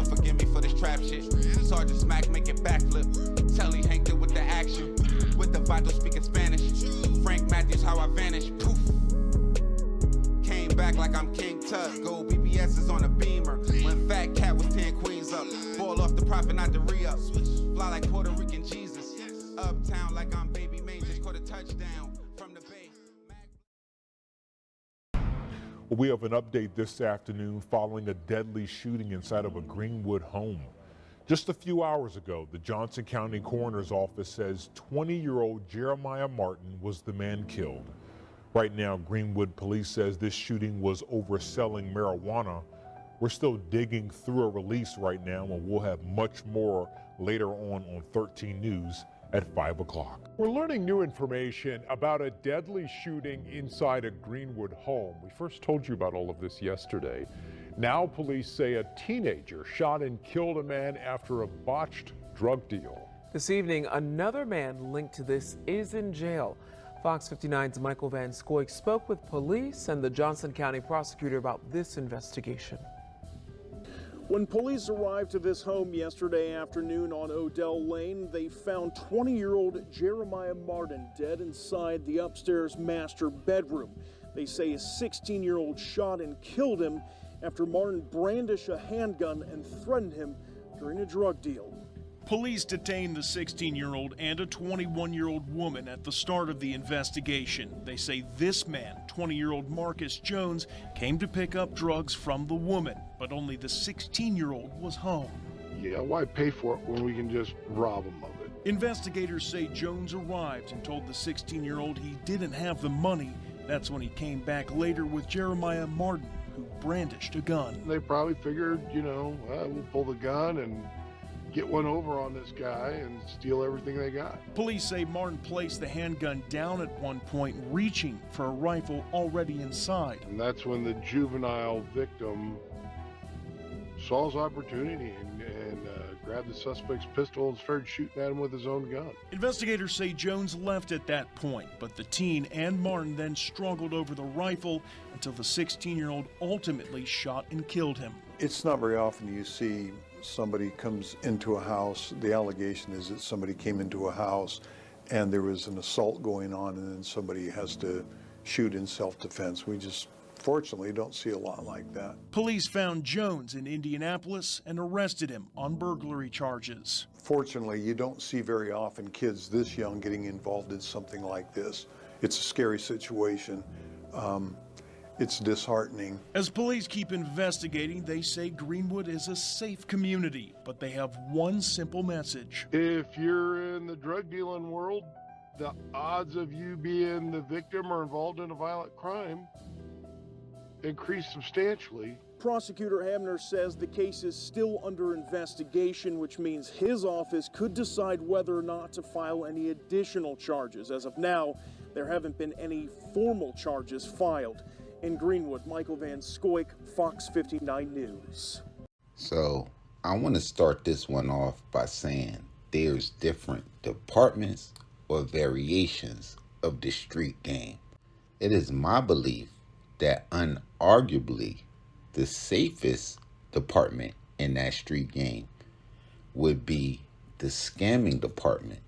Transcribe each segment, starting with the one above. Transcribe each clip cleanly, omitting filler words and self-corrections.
don't forgive me for this trap shit. Sergeant Smack make it backflip. Telly Hank did with the action. With the Vato speaking Spanish. Frank Matthews, how I vanish. Poof. Came back like I'm King Tut. Gold BBS is on a beamer. When Fat Cat was 10 queens up. Ball off the profit, not the re-up. Fly like Puerto Rican Jesus. Uptown like I'm Baby Maine. Just caught a touchdown from the Bay. Well, we have an update this afternoon following a deadly shooting inside of a Greenwood home. Just a few hours ago, the Johnson County Coroner's Office says 20-year-old Jerimiah Martin was the man killed. Right now, Greenwood Police says this shooting was over selling marijuana. We're still digging through a release right now, and we'll have much more later on 13 News at 5 o'clock. We're learning new information about a deadly shooting inside a Greenwood home. We first told you about all of this yesterday. Now police say a teenager shot and killed a man after a botched drug deal. This evening, another man linked to this is in jail. Fox 59's Michael Van Scoik spoke with police and the Johnson County prosecutor about this investigation. When police arrived to this home yesterday afternoon on Odell Lane, they found 20-year-old Jerimiah Martin dead inside the upstairs master bedroom. They say a 16-year-old shot and killed him after Martin brandished a handgun and threatened him during a drug deal. Police detained the 16-year-old and a 21-year-old woman at the start of the investigation. They say this man, 20-year-old Marcus Jones, came to pick up drugs from the woman, but only the 16-year-old was home. Yeah, why pay for it when we can just rob them of it? Investigators say Jones arrived and told the 16-year-old he didn't have the money. That's when he came back later with Jerimiah Martin, who brandished a gun. They probably figured, we'll pull the gun and get one over on this guy and steal everything they got. Police say Martin placed the handgun down at one point, reaching for a rifle already inside. And that's when the juvenile victim saw his opportunity and grabbed the suspect's pistol and started shooting at him with his own gun. Investigators say Jones left at that point, but the teen and Martin then struggled over the rifle until the 16-year-old ultimately shot and killed him. It's not very often you see somebody comes into a house. The allegation is that somebody came into a house and there was an assault going on and then somebody has to shoot in self-defense. We just fortunately don't see a lot like that. Police found Jones in Indianapolis and arrested him on burglary charges. Fortunately, you don't see very often kids this young getting involved in something like this. It's a scary situation. It's disheartening. As police keep investigating, they say Greenwood is a safe community, but they have one simple message. If you're in the drug dealing world, the odds of you being the victim or involved in a violent crime increase substantially. Prosecutor Hamner says the case is still under investigation, which means his office could decide whether or not to file any additional charges. As of now, there haven't been any formal charges filed. In Greenwood, Michael Van Scoik, Fox 59 News. So I want to start this one off by saying there's different departments or variations of the street game. It is my belief that unarguably the safest department in that street game would be the scamming department.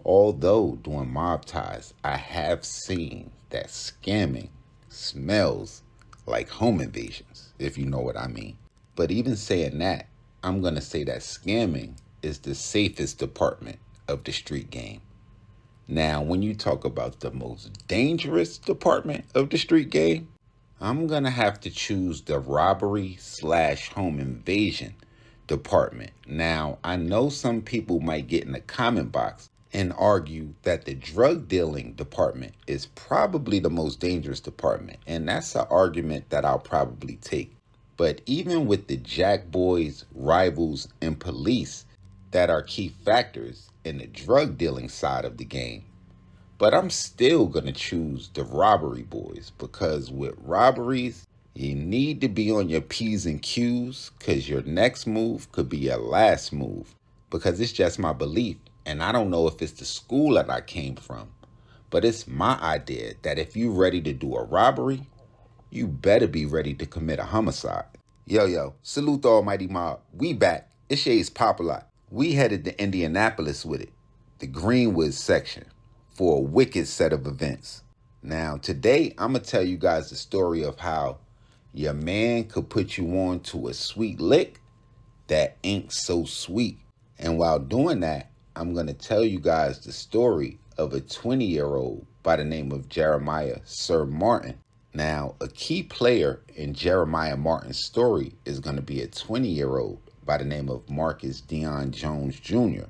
Although during mob ties, I have seen that scamming smells like home invasions, if you know what I mean. But even saying that, I'm going to say that scamming is the safest department of the street game. Now, when you talk about the most dangerous department of the street game, I'm going to have to choose the robbery/home invasion department. Now, I know some people might get in the comment box and argue that the drug dealing department is probably the most dangerous department, and that's an argument that I'll probably take. But even with the jack boys, rivals, and police that are key factors in the drug dealing side of the game, but I'm still going to choose the robbery boys, because with robberies, you need to be on your P's and Q's, because your next move could be your last move, because it's just my belief. And I don't know if it's the school that I came from, but it's my idea that if you're ready to do a robbery, you better be ready to commit a homicide. Yo, salute the almighty mob. We back. It's Shay's Popalot. We headed to Indianapolis with it, the Greenwood section, for a wicked set of events. Now, today, I'm going to tell you guys the story of how your man could put you on to a sweet lick that ain't so sweet. And while doing that, I'm going to tell you guys the story of a 20-year-old by the name of Jerimiah Sir Martin. Now, a key player in Jerimiah Martin's story is going to be a 20-year-old by the name of Marcus Dion Jones Jr.,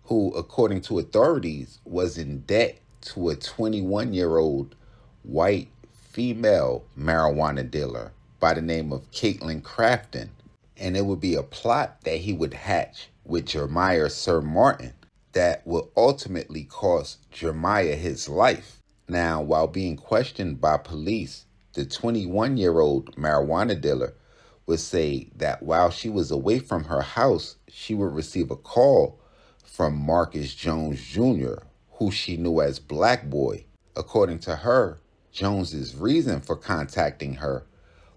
who, according to authorities, was in debt to a 21-year-old white female marijuana dealer by the name of Caitlin Crafton. And it would be a plot that he would hatch with Jeremiah Sir Martin that would ultimately cost Jeremiah his life. Now, while being questioned by police, the 21-year-old marijuana dealer would say that while she was away from her house, she would receive a call from Marcus Jones Jr., who she knew as Black Boy. According to her, Jones's reason for contacting her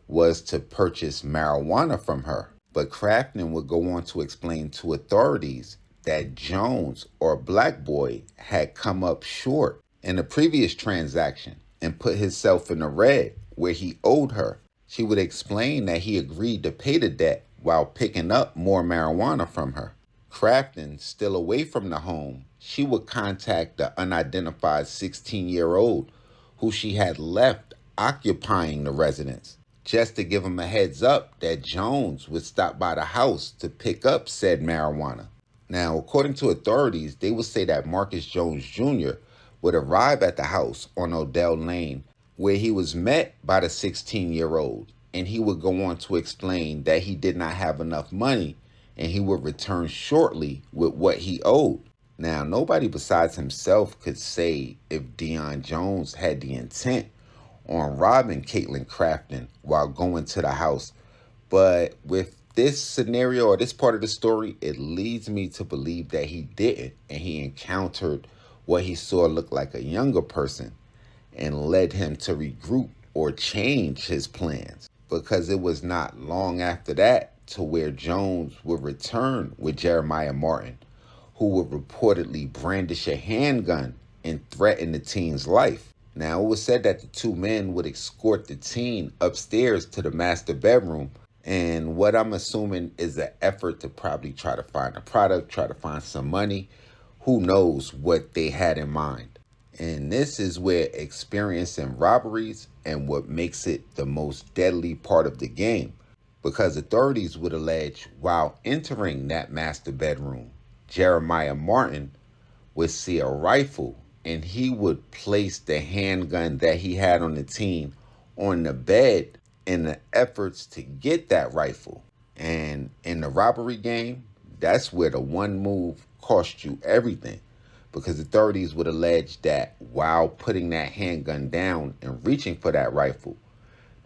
was to purchase marijuana from her. But Crafton would go on to explain to authorities that Jones, or Black Boy, had come up short in a previous transaction and put himself in the red where he owed her. She would explain that he agreed to pay the debt while picking up more marijuana from her. Crafton, still away from the home, she would contact the unidentified 16-year-old who she had left occupying the residence, just to give him a heads up that Jones would stop by the house to pick up said marijuana. Now, according to authorities, they would say that Marcus Jones Jr. would arrive at the house on Odell Lane, where he was met by the 16-year-old, and he would go on to explain that he did not have enough money and he would return shortly with what he owed. Now, nobody besides himself could say if Dion Jones had the intent on robbing Caitlin Crafton while going to the house, but with this scenario or this part of the story, it leads me to believe that he didn't, and he encountered what he saw looked like a younger person and led him to regroup or change his plans, because it was not long after that to where Jones would return with Jerimiah Martin, who would reportedly brandish a handgun and threaten the teen's life. Now, it was said that the two men would escort the teen upstairs to the master bedroom, and what I'm assuming is an effort to probably try to find a product, try to find some money. Who knows what they had in mind. And this is where experience in robberies and what makes it the most deadly part of the game, because authorities would allege while entering that master bedroom, Jerimiah Martin would see a rifle and he would place the handgun that he had on the teen on the bed in the efforts to get that rifle. And in the robbery game, that's where the one move cost you everything, because authorities would allege that while putting that handgun down and reaching for that rifle,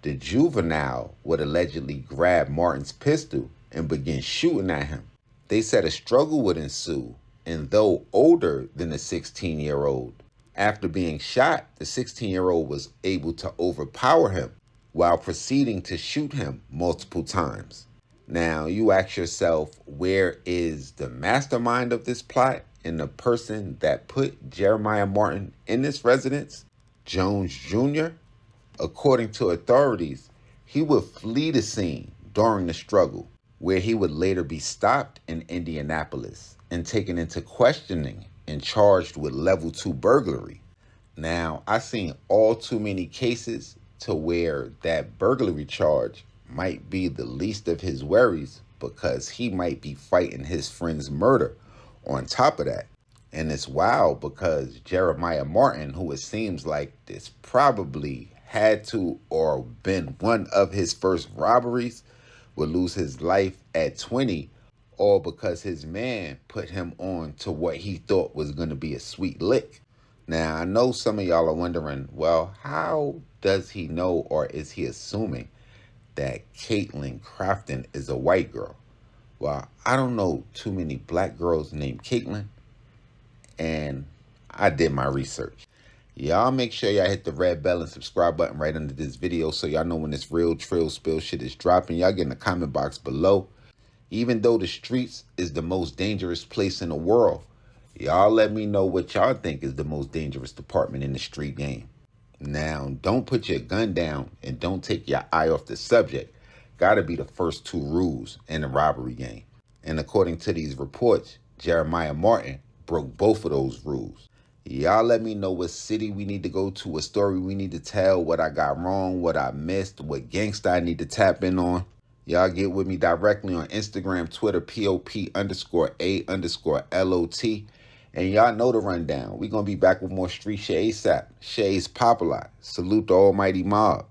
the juvenile would allegedly grab Martin's pistol and begin shooting at him. They said a struggle would ensue, and though older than the 16-year-old, after being shot, the 16-year-old was able to overpower him while proceeding to shoot him multiple times. Now, you ask yourself, where is the mastermind of this plot and the person that put Jerimiah Martin in this residence? Jones Jr.? According to authorities, he would flee the scene during the struggle, where he would later be stopped in Indianapolis and taken into questioning and charged with level 2 burglary. Now, I've seen all too many cases to where that burglary charge might be the least of his worries, because he might be fighting his friend's murder on top of that. And it's wild because Jerimiah Martin, who it seems like this probably had to or been one of his first robberies, would lose his life at 20, all because his man put him on to what he thought was going to be a sweet lick. Now, I know some of y'all are wondering, well, how does he know, or is he assuming that Caitlin Crafton is a white girl? Well, I don't know too many black girls named Caitlin, and I did my research. Y'all make sure y'all hit the red bell and subscribe button right under this video so y'all know when this real Trill Spill shit is dropping. Y'all get in the comment box below. Even though the streets is the most dangerous place in the world, y'all let me know what y'all think is the most dangerous department in the street game. Now, don't put your gun down and don't take your eye off the subject. Gotta be the first two rules in the robbery game. And according to these reports, Jerimiah Martin broke both of those rules. Y'all let me know what city we need to go to, what story we need to tell, what I got wrong, what I missed, what gangsta I need to tap in on. Y'all get with me directly on Instagram, Twitter, POP_A_LOT. And y'all know the rundown. We gonna be back with more street shit ASAP. Shay's Popalot. Salute the almighty MOBB.